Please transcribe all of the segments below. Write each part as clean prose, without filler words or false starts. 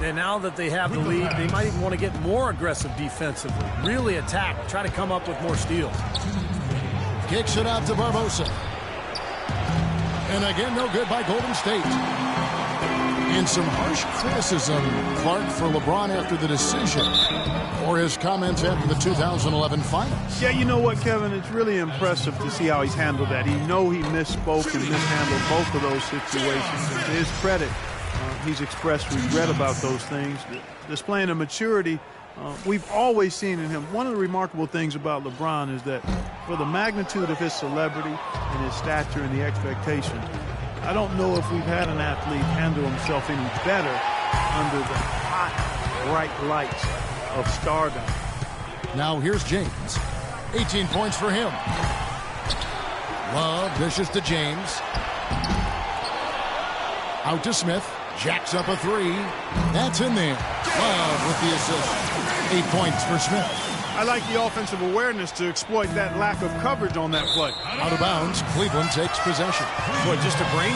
And now that they have the lead, they might even want to get more aggressive defensively. Really attack, try to come up with more steals. Kicks it out to Barbosa. And again, no good by Golden State. And some harsh criticism, Clark, for LeBron after the decision, or his comments after the 2011 finals. Yeah, you know what, Kevin? It's really impressive to see how he's handled that. He misspoke and mishandled both of those situations. And to his credit, he's expressed regret about those things, displaying a maturity we've always seen in him. One of the remarkable things about LeBron is that for the magnitude of his celebrity and his stature and the expectation, I don't know if we've had an athlete handle himself any better under the hot, bright lights of stardom. Now here's James. 18 points for him. Love dishes to James. Out to Smith. Jacks up a three. That's in there. Love with the assist. 8 points for Smith. I like the offensive awareness to exploit that lack of coverage on that play. Out of bounds, Cleveland takes possession. What, just a brain?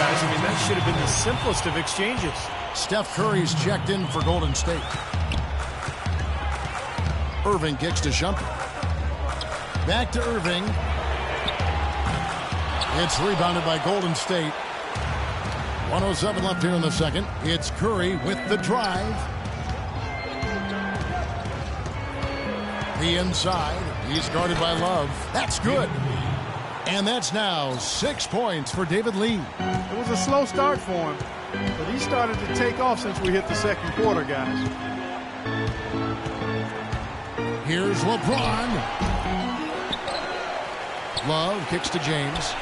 Guys, I mean, that should have been the simplest of exchanges. Steph Curry's checked in for Golden State. Irving kicks to Shumpert. Back to Irving. It's rebounded by Golden State. 1:07 left here in the second. It's Curry with the drive. The inside. He's guarded by Love. That's good. And that's now 6 points for David Lee. It was a slow start for him, but he started to take off since we hit the second quarter, guys. Here's LeBron. Love kicks to James.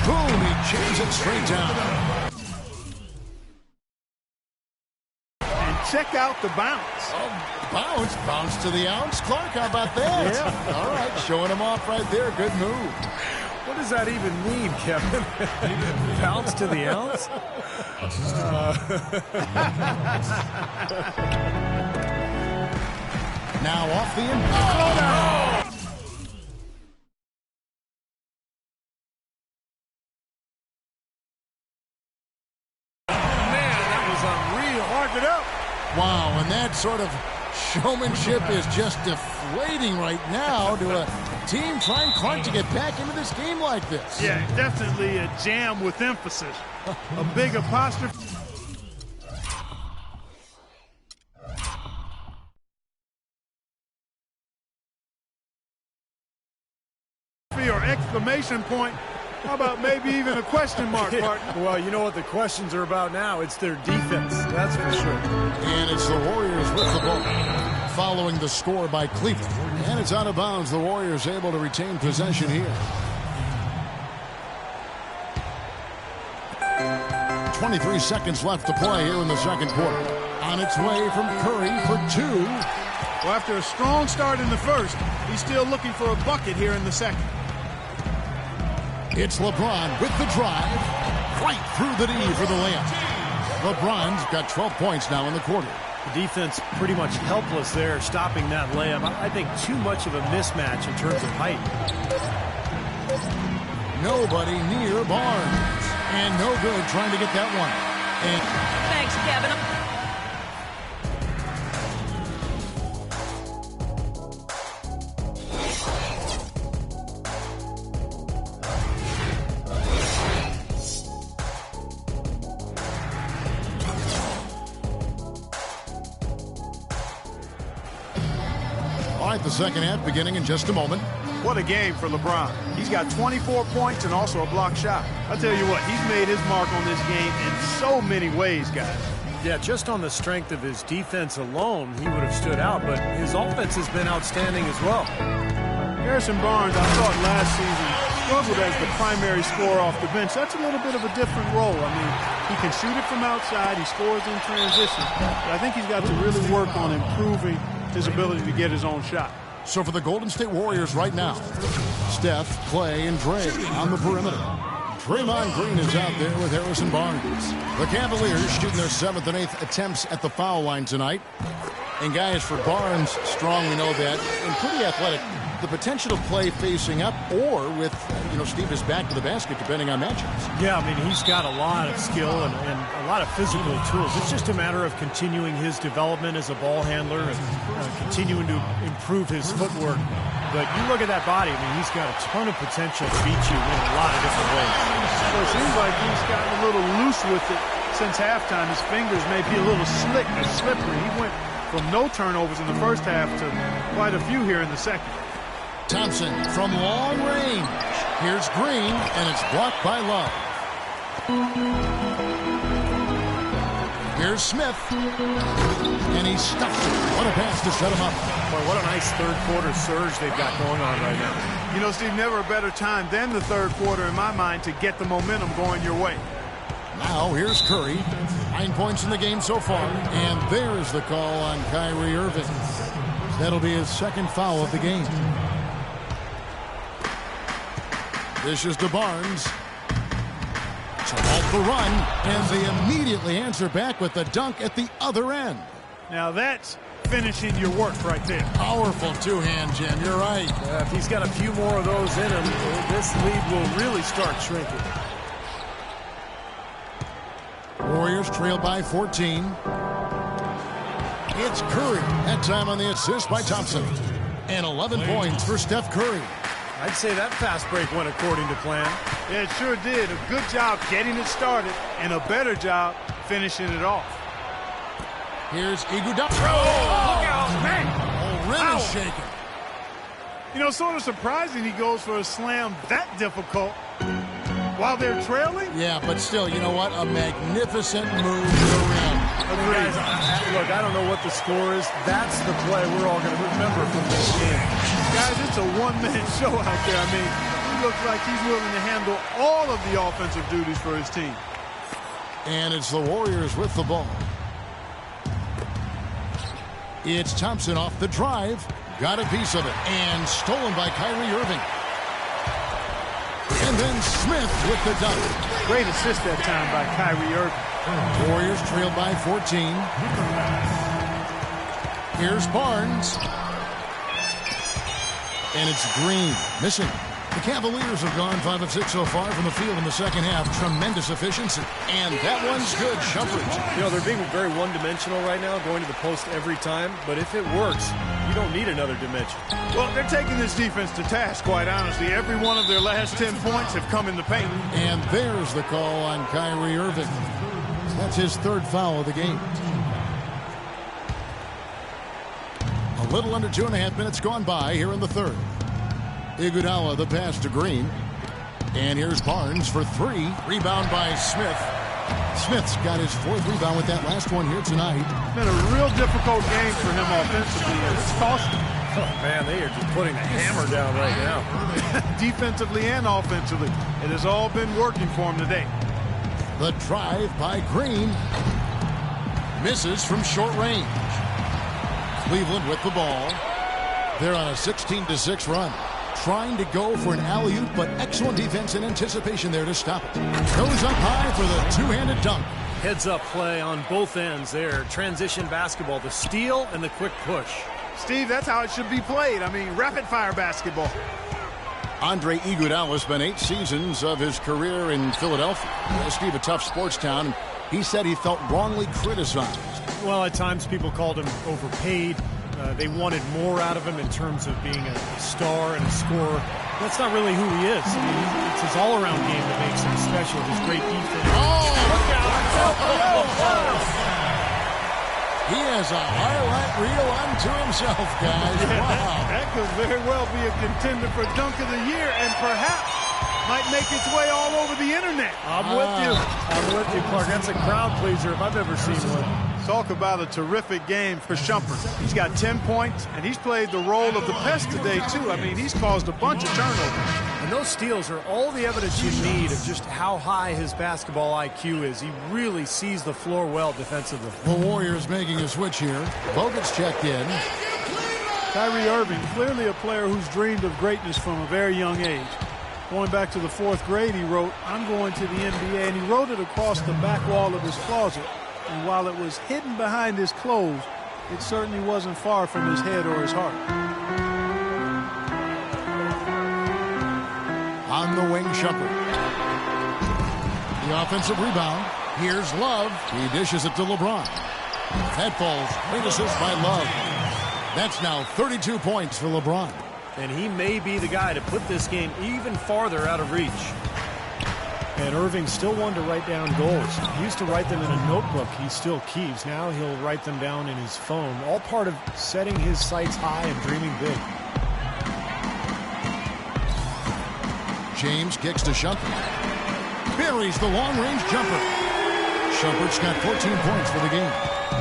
Boom, he jams it straight down. And check out the bounce. Bounce to the ounce. Clark, how about that? Yeah. All right, showing him off right there. Good move. What does that even mean, Kevin? Bounce to the ounce? Now off the end. Man, that was unreal. Mark it up. Wow, and that sort of showmanship is just deflating right now to a team trying Clark to get back into this game like this. Yeah, definitely a jam with emphasis. A big apostrophe. Or exclamation point. How about maybe even a question mark, partner? Well, you know what the questions are about now. It's their defense, that's for sure. And it's the Warriors with the ball, following the score by Cleveland. And it's out of bounds. The Warriors able to retain possession here. 23 seconds left to play here in the second quarter. On its way from Curry for two. Well, after a strong start in the first, he's still looking for a bucket here in the second. It's LeBron with the drive. Right through the D for the layup. LeBron's got 12 points now in the quarter. The defense pretty much helpless there, stopping that layup. I think too much of a mismatch in terms of height. Nobody near Barnes. And no good trying to get that one. And thanks, Kevin. right, the second half beginning in just a moment. What a game for LeBron. He's got 24 points and also a block shot. I'll tell you what, he's made his mark on this game in so many ways, guys. Yeah, just on the strength of his defense alone, he would have stood out, but his offense has been outstanding as well. Harrison Barnes, I thought last season, struggled as the primary scorer off the bench. That's a little bit of a different role. I mean, he can shoot it from outside. He scores in transition. But I think he's got to really work on improving his ability to get his own shot. So for the Golden State Warriors right now, Steph, Clay, and Dre on the perimeter. Draymond Green is out there with Harrison Barnes. The Cavaliers shooting their 7th and 8th attempts at the foul line tonight. And guys, for Barnes, strong, we know that, and pretty athletic. The potential to play facing up or with, Steve, his back to the basket, depending on matchups. Yeah, I mean, he's got a lot of skill and a lot of physical tools. It's just a matter of continuing his development as a ball handler and continuing to improve his footwork. But you look at that body, I mean, he's got a ton of potential to beat you in a lot of different ways. So it seems like he's gotten a little loose with it since halftime. His fingers may be a little slick and slippery. He went from no turnovers in the first half to quite a few here in the second. Thompson from long range. Here's Green, and it's blocked by Love. Here's Smith, and he stuffed it. What a pass to set him up. Boy, what a nice third-quarter surge they've got going on right now. You know, Steve, never a better time than the third quarter, in my mind, to get the momentum going your way. Now, here's Curry. 9 points in the game so far, and there's the call on Kyrie Irving. That'll be his second foul of the game. This is to Barnes. To halt the run, and they immediately answer back with the dunk at the other end. Now that's finishing your work right there. Powerful two-hand, Jim. You're right. If he's got a few more of those in him, this lead will really start shrinking. Warriors trail by 14. It's Curry. That time on the assist by Thompson. And 11 points for Steph Curry. I'd say that fast break went according to plan. Yeah, it sure did. A good job getting it started and a better job finishing it off. Here's Iguodala. Look out, man. Oh, rim is shaking. You know, sort of surprising he goes for a slam that difficult while they're trailing. Yeah, but still, you know what? A magnificent move to the rim. Guys, look, I don't know what the score is. That's the play we're all going to remember from this game. Guys, it's a one-man show out there. I mean, he looks like he's willing to handle all of the offensive duties for his team. And it's the Warriors with the ball. It's Thompson off the drive. Got a piece of it. And stolen by Kyrie Irving. And then Smith with the dunk. Great assist that time by Kyrie Irving. Warriors trail by 14. Here's Barnes. And it's Green missing. The Cavaliers have gone 5 of 6 so far from the field in the second half. Tremendous efficiency. And that one's good. Shumpert. You know, they're being very one-dimensional right now, going to the post every time. But if it works, you don't need another dimension. Well, they're taking this defense to task, quite honestly. Every one of their last 10 points have come in the paint. And there's the call on Kyrie Irving. That's his third foul of the game. A little under 2.5 minutes gone by here in the third. Iguodala, the pass to Green. And here's Barnes for 3. Rebound by Smith. Smith's got his 4th rebound with that last one here tonight. It's been a real difficult game for him offensively, and it's costing. Oh, man, they are just putting the hammer down right now. Defensively and offensively. It has all been working for him today. The drive by Green. Misses from short range. Cleveland with the ball. They're on a 16-6 run. Trying to go for an alley-oop, but excellent defense and anticipation there to stop it. Goes up high for the two-handed dunk. Heads-up play on both ends there. Transition basketball, the steal and the quick push. Steve, that's how it should be played. I mean, rapid-fire basketball. Andre Iguodala spent 8 seasons of his career in Philadelphia. Steve, a tough sports town. He said he felt wrongly criticized. Well, at times people called him overpaid. They wanted more out of him in terms of being a star and a scorer. That's not really who he is. I mean, it's his all-around game that makes him special. His great defense. He has has a highlight reel unto himself, guys. Wow. That could very well be a contender for Dunk of the Year and perhaps might make its way all over the internet. I'm with you. I'm with you, Clark. That's a crowd pleaser if I've ever seen one. Talk about a terrific game for Shumpert. He's got 10 points, and he's played the role of the pest today, too. I mean, he's caused a bunch of turnovers. And those steals are all the evidence you need of just how high his basketball IQ is. He really sees the floor well defensively. The Warriors making a switch here. Bogut's checked in. Kyrie Irving, clearly a player who's dreamed of greatness from a very young age. Going back to the 4th grade, he wrote, "I'm going to the NBA," and he wrote it across the back wall of his closet. And while it was hidden behind his clothes, it certainly wasn't far from his head or his heart. On the wing, Shumpert. The offensive rebound. Here's Love. He dishes it to LeBron. That falls. Great assist by Love. That's now 32 points for LeBron. And he may be the guy to put this game even farther out of reach. And Irving still wanted to write down goals. He used to write them in a notebook he still keeps. Now he'll write them down in his phone. All part of setting his sights high and dreaming big. James kicks to Shumpert. Buries the long-range jumper. Shumpert's got 14 points for the game.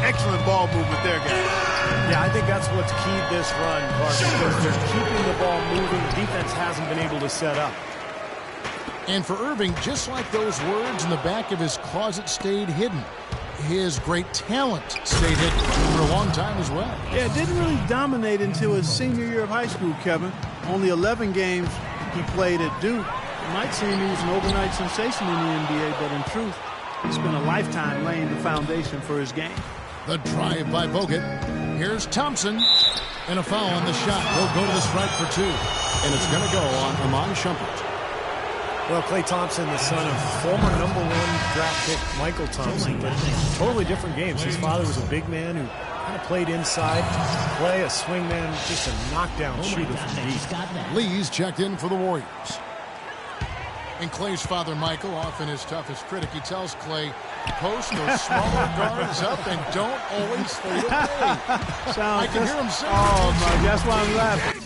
Excellent ball movement there, guys. Yeah, I think that's what's keyed this run, Clark, because they're keeping the ball moving. Defense hasn't been able to set up. And for Irving, just like those words in the back of his closet stayed hidden, his great talent stayed hidden for a long time as well. Yeah, it didn't really dominate until his senior year of high school, Kevin. Only 11 games he played at Duke. It might seem he was an overnight sensation in the NBA, but in truth, he spent a lifetime laying the foundation for his game. The drive by Bogut. Here's Thompson. And a foul on the shot. He'll go to the stripe for 2. And it's going to go on Iman Shumpert. Well, Klay Thompson, the son of former #1 draft pick Michael Thompson, but totally different games. His father was a big man who kind of played inside. Klay, a swing man, just a knockdown shooter from deep. Lee's checked in for the Warriors. And Klay's father, Michael, often his toughest critic, he tells Klay, post those smaller guards up and don't always fade away. I can hear him saying. Oh, my, that's why I'm laughing.